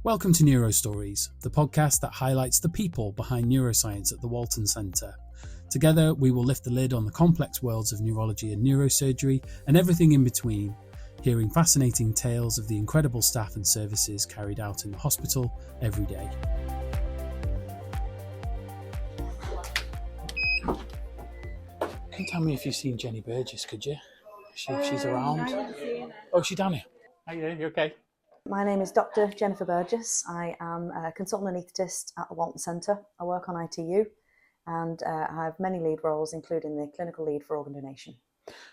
Welcome to Neuro Stories, the podcast that highlights the people behind neuroscience at the Walton Centre. Together, we will lift the lid on the complex worlds of neurology and neurosurgery and everything in between, hearing fascinating tales of the incredible staff and services carried out in the hospital every day. Can you tell me if you've seen Jenny Burgess, could you? If she's around. I haven't seen her. Oh, she's down here. How you doing? You okay? My name is Dr. Jennifer Burgess. I am a consultant anaesthetist at the Walton Centre. I work on ITU and I have many lead roles, including the clinical lead for organ donation.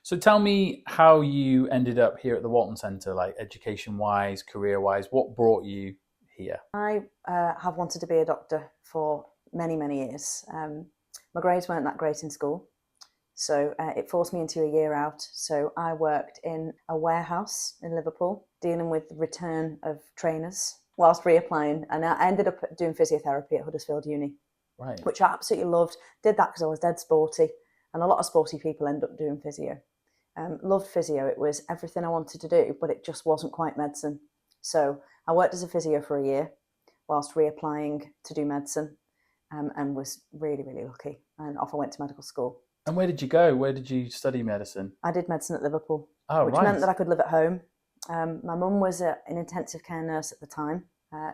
So tell me how you ended up here at the Walton Centre, like education-wise, career-wise. What brought you here? I have wanted to be a doctor for many, many years. My grades weren't that great in school, so it forced me into a year out. So I worked in a warehouse in Liverpool, dealing with the return of trainers whilst reapplying. And I ended up doing physiotherapy at Huddersfield Uni, Right. which I absolutely loved. Did that because I was dead sporty. And a lot of sporty people end up doing physio. Loved physio. It was everything I wanted to do, but it just wasn't quite medicine. So I worked as a physio for a year whilst reapplying to do medicine and was really, really lucky. And off I went to medical school. And where did you go? Where did you study medicine? I did medicine at Liverpool, which right. meant that I could live at home. My mum was an intensive care nurse at the time.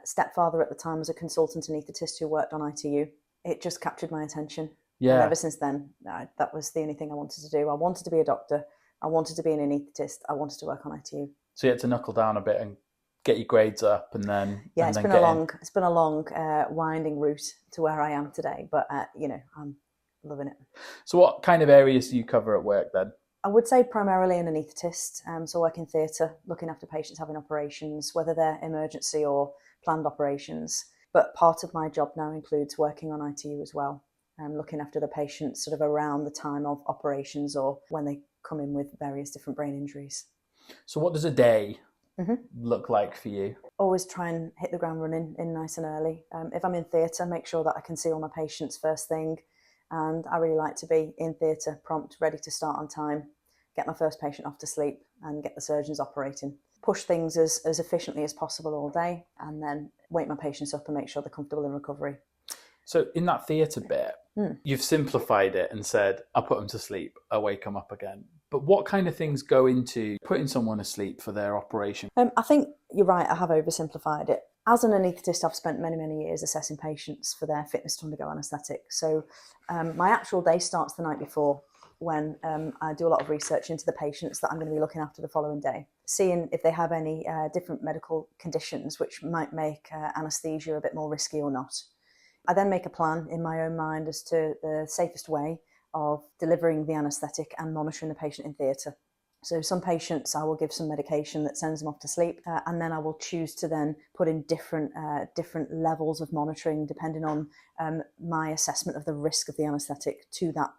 Stepfather at the time was a consultant anaesthetist who worked on ITU. It just captured my attention. Yeah. And ever since then, that was the only thing I wanted to do. I wanted to be a doctor. I wanted to be an anaesthetist. I wanted to work on ITU. So you had to knuckle down a bit and get your grades up, and then it's been a long, winding route to where I am today. But I'm loving it. So what kind of areas do you cover at work then? I would say primarily an anaesthetist, so I work in theatre, looking after patients having operations, whether they're emergency or planned operations. But part of my job now includes working on ITU as well, looking after the patients sort of around the time of operations or when they come in with various different brain injuries. So what does a day look like for you? Always try and hit the ground running in nice and early. If I'm in theatre, make sure that I can see all my patients first thing. And I really like to be in theatre, prompt, ready to start on time, get my first patient off to sleep and get the surgeons operating. Push things as efficiently as possible all day and then wake my patients up and make sure they're comfortable in recovery. So in that theatre bit, you've simplified it and said, I'll put them to sleep, I'll wake them up again. But what kind of things go into putting someone asleep for their operation? I think you're right, I have oversimplified it. As an anaesthetist, I've spent many, many years assessing patients for their fitness to undergo anaesthetic. So my actual day starts the night before when I do a lot of research into the patients that I'm going to be looking after the following day, seeing if they have any different medical conditions which might make anaesthesia a bit more risky or not. I then make a plan in my own mind as to the safest way of delivering the anaesthetic and monitoring the patient in theatre. So some patients I will give some medication that sends them off to sleep, and then I will choose to then put in different levels of monitoring depending on my assessment of the risk of the anaesthetic to that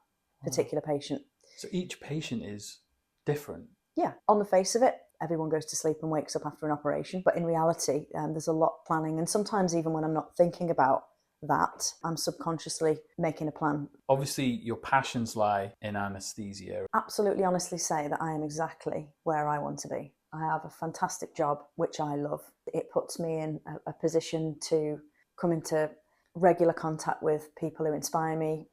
particular patient. So each patient is different? Yeah, on the face of it, everyone goes to sleep and wakes up after an operation. But in reality, there's a lot planning. And sometimes even when I'm not thinking about that, I'm subconsciously making a plan. Obviously, your passions lie in anaesthesia. Absolutely honestly say that I am exactly where I want to be. I have a fantastic job, which I love. It puts me in a position to come into regular contact with people who inspire me,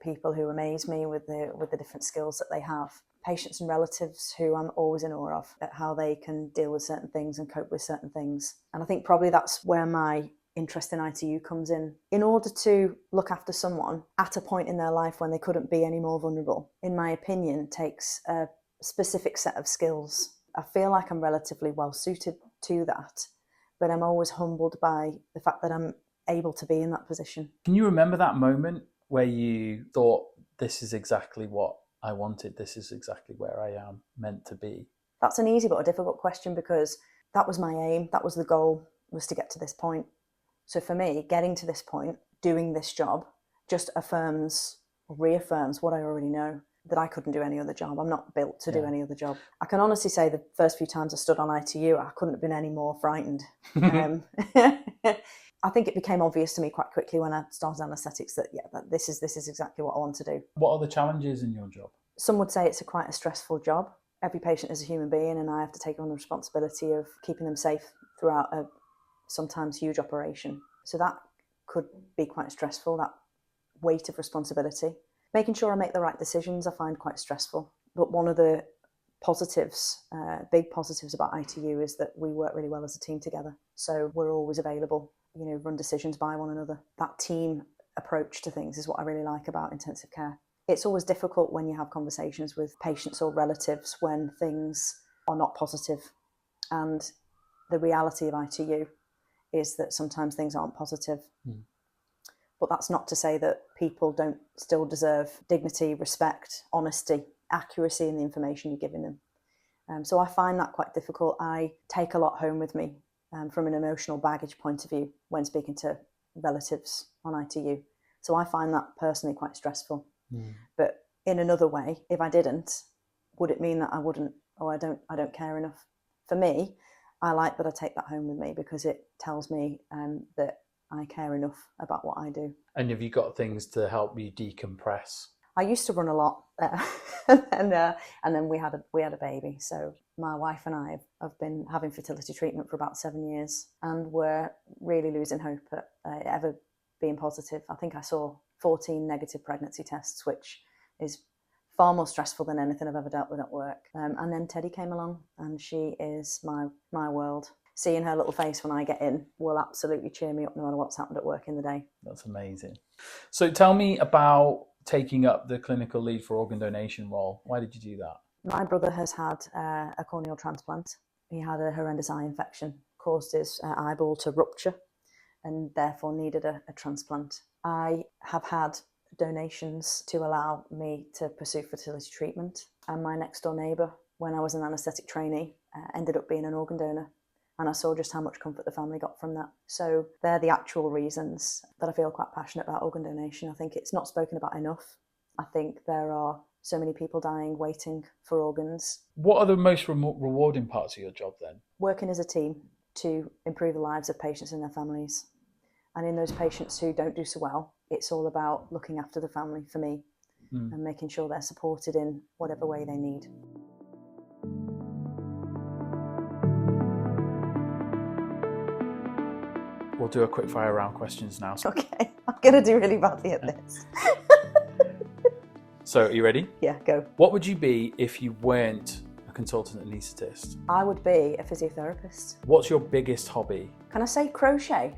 people who amaze me with the different skills that they have. Patients and relatives who I'm always in awe of at how they can deal with certain things and cope with certain things. And I think probably that's where my interest in ITU comes in. In order to look after someone at a point in their life when they couldn't be any more vulnerable, in my opinion, takes a specific set of skills. I feel like I'm relatively well suited to that, but I'm always humbled by the fact that I'm able to be in that position. Can you remember that moment where you thought, this is exactly what I wanted, this is exactly where I am meant to be? That's an easy but a difficult question because that was my aim, that was the goal, was to get to this point. So for me, getting to this point, doing this job, just reaffirms what I already know, that I couldn't do any other job. I'm not built to do any other job. I can honestly say the first few times I stood on ITU, I couldn't have been any more frightened. I think it became obvious to me quite quickly when I started anaesthetics that this is exactly what I want to do. What are the challenges in your job? Some would say it's quite a stressful job. Every patient is a human being and I have to take on the responsibility of keeping them safe throughout a sometimes huge operation. So that could be quite stressful, that weight of responsibility. Making sure I make the right decisions I find quite stressful. But one of the positives, big positives about ITU is that we work really well as a team together. So we're always available, run decisions by one another. That team approach to things is what I really like about intensive care. It's always difficult when you have conversations with patients or relatives when things are not positive. And the reality of ITU is that sometimes things aren't positive. Mm. But that's not to say that people don't still deserve dignity, respect, honesty, accuracy in the information you're giving them. So I find that quite difficult. I take a lot home with me from an emotional baggage point of view when speaking to relatives on ITU. So I find that personally quite stressful. Mm. But in another way, if I didn't, would it mean that I wouldn't, or I don't care enough? For me, I like that I take that home with me because it tells me that I care enough about what I do. And have you got things to help you decompress? I used to run a lot, and then we had a baby. So my wife and I have been having fertility treatment for about 7 years, and we're really losing hope at ever being positive. I think I saw 14 negative pregnancy tests, which is far more stressful than anything I've ever dealt with at work. And then Teddy came along, and she is my world. Seeing her little face when I get in will absolutely cheer me up no matter what's happened at work in the day. That's amazing. So tell me about taking up the clinical lead for organ donation role. Why did you do that? My brother has had a corneal transplant. He had a horrendous eye infection, caused his eyeball to rupture, and therefore needed a transplant. I have had donations to allow me to pursue fertility treatment, and my next door neighbour, when I was an anaesthetic trainee, ended up being an organ donor. And I saw just how much comfort the family got from that. So they're the actual reasons that I feel quite passionate about organ donation. I think it's not spoken about enough. I think there are so many people dying waiting for organs. What are the most rewarding parts of your job then? Working as a team to improve the lives of patients and their families. And in those patients who don't do so well, it's all about looking after the family for me and making sure they're supported in whatever way they need. We'll do a quick fire round questions now. Okay, I'm going to do really badly at this. So, are you ready? Yeah, go. What would you be if you weren't a consultant anaesthetist? I would be a physiotherapist. What's your biggest hobby? Can I say crochet?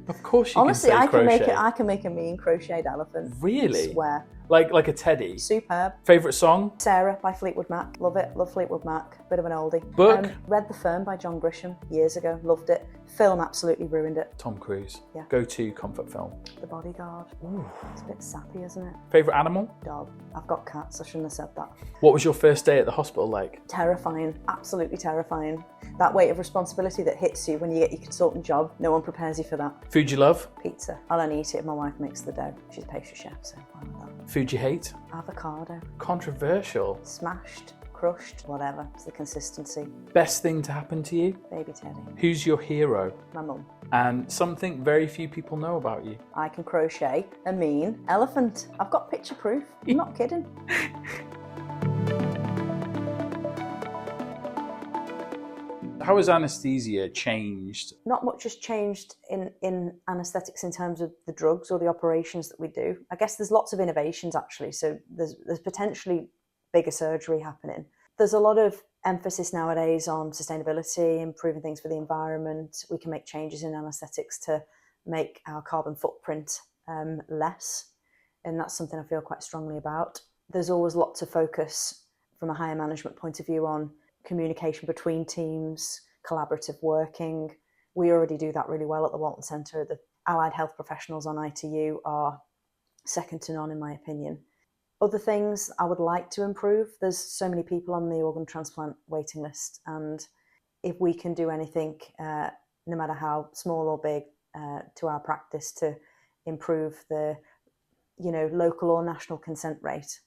Of course you Honestly, can say crochet. I can make a mean crocheted elephant. Really? I swear. Like a teddy? Superb. Favourite song? Sarah by Fleetwood Mac. Love it. Love Fleetwood Mac. Bit of an oldie. Book? Read The Firm by John Grisham years ago. Loved it. Film absolutely ruined it. Tom Cruise. Yeah. Go-to comfort film? The Bodyguard. Ooh. It's a bit sappy, isn't it? Favourite animal? Dog. I've got cats. I shouldn't have said that. What was your first day at the hospital like? Terrifying. Absolutely terrifying. That weight of responsibility that hits you when you get your consultant job, no one prepares you for that. Food you love? Pizza. I'll only eat it if my wife makes the dough. She's a pastry chef, so why not that? Food you hate? Avocado. Controversial. Smashed, crushed, whatever. It's the consistency. Best thing to happen to you? Baby Teddy. Who's your hero? My mum. And something very few people know about you? I can crochet a mean elephant. I've got picture proof. I'm not kidding. How has anaesthesia changed? Not much has changed in anaesthetics in terms of the drugs or the operations that we do. I guess there's lots of innovations actually, so there's potentially bigger surgery happening. There's a lot of emphasis nowadays on sustainability, improving things for the environment. We can make changes in anaesthetics to make our carbon footprint less, and that's something I feel quite strongly about. There's always lots of focus from a higher management point of view on communication between teams, collaborative working. We already do that really well at the Walton Centre. The allied health professionals on ITU are second to none in my opinion. Other things I would like to improve, there's so many people on the organ transplant waiting list, and if we can do anything, no matter how small or big, to our practice to improve the local or national consent rate,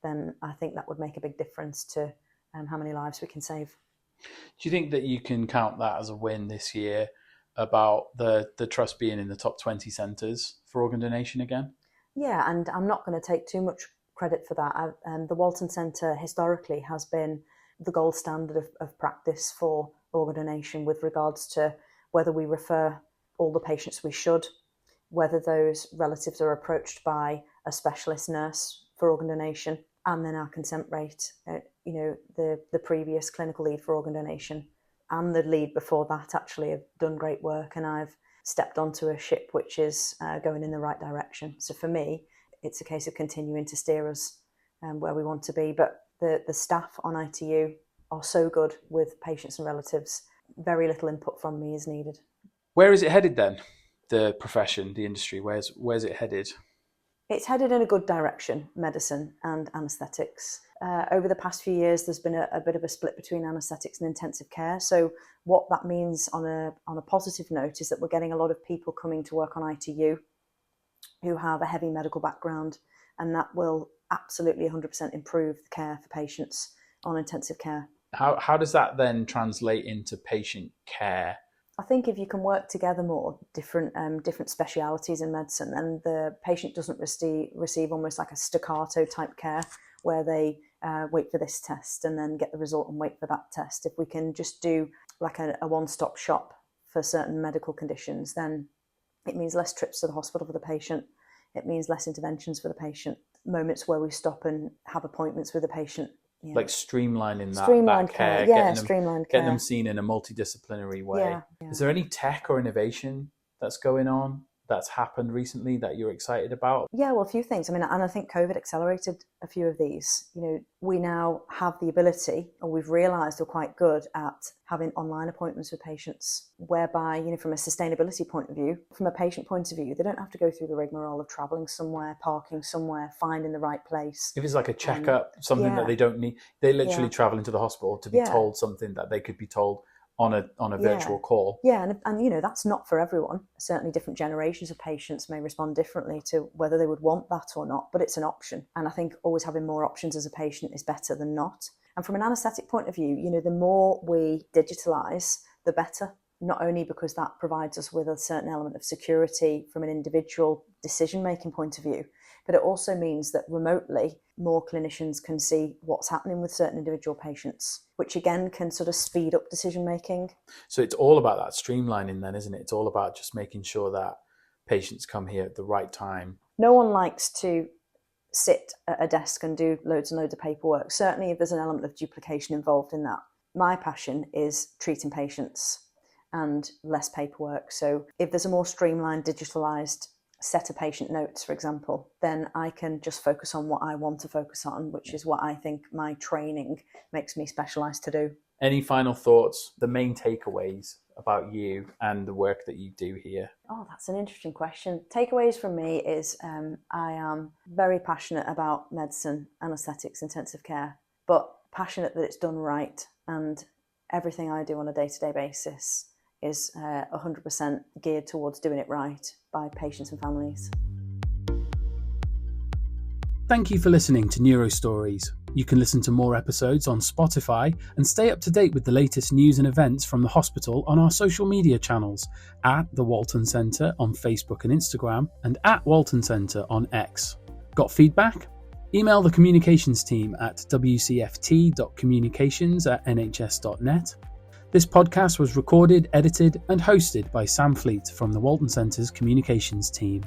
then I think that would make a big difference to how many lives we can save. Do you think that you can count that as a win this year about the trust being in the top 20 centres for organ donation again? Yeah, and I'm not going to take too much credit for that. The Walton Centre historically has been the gold standard of practice for organ donation with regards to whether we refer all the patients we should, whether those relatives are approached by a specialist nurse for organ donation, and then our consent rate, the previous clinical lead for organ donation and the lead before that actually have done great work, and I've stepped onto a ship which is going in the right direction. So for me, it's a case of continuing to steer us where we want to be. But the staff on ITU are so good with patients and relatives. Very little input from me is needed. Where is it headed then? The profession, the industry, where's it headed? It's headed in a good direction, medicine and anaesthetics. Over the past few years, there's been a bit of a split between anaesthetics and intensive care. So what that means on a positive note is that we're getting a lot of people coming to work on ITU who have a heavy medical background, and that will absolutely 100% improve the care for patients on intensive care. How does that then translate into patient care? I think if you can work together more, different specialities in medicine, and the patient doesn't receive almost like a staccato type care where they wait for this test and then get the result and wait for that test. If we can just do like a one-stop shop for certain medical conditions, then it means less trips to the hospital for the patient. It means less interventions for the patient, moments where we stop and have appointments with the patient. Yeah. Like streamlining that care, getting them seen in a multidisciplinary way. Yeah. Is there any tech or innovation that's going on that's happened recently that you're excited about? Yeah, well, a few things. And I think COVID accelerated a few of these. We now have the ability, or we've realised we're quite good at having online appointments with patients, whereby, from a sustainability point of view, from a patient point of view, they don't have to go through the rigmarole of travelling somewhere, parking somewhere, finding the right place. If it's like a checkup, something that they don't need, they literally travel into the hospital to be told something that they could be told on a virtual call. Yeah, and that's not for everyone. Certainly different generations of patients may respond differently to whether they would want that or not, but it's an option. And I think always having more options as a patient is better than not. And from an anaesthetic point of view, the more we digitalise, the better. Not only because that provides us with a certain element of security from an individual decision-making point of view, but it also means that remotely, more clinicians can see what's happening with certain individual patients, which again can sort of speed up decision-making. So it's all about that streamlining then, isn't it? It's all about just making sure that patients come here at the right time. No one likes to sit at a desk and do loads and loads of paperwork. Certainly if there's an element of duplication involved in that. My passion is treating patients and less paperwork. So if there's a more streamlined, digitalised set of patient notes, for example, then I can just focus on what I want to focus on, which is what I think my training makes me specialised to do. Any final thoughts, the main takeaways about you and the work that you do here? Oh, that's an interesting question. Takeaways from me is I am very passionate about medicine, anaesthetics, intensive care, but passionate that it's done right, and everything I do on a day-to-day basis is 100% geared towards doing it right by patients and families. Thank you for listening to Neuro Stories. You can listen to more episodes on Spotify and stay up to date with the latest news and events from the hospital on our social media channels at the Walton Centre on Facebook and Instagram, and at Walton Centre on X. Got feedback? Email the communications team at wcft.communications@nhs.net. This podcast was recorded, edited and hosted by Sam Fleet from the Walton Centre's communications team.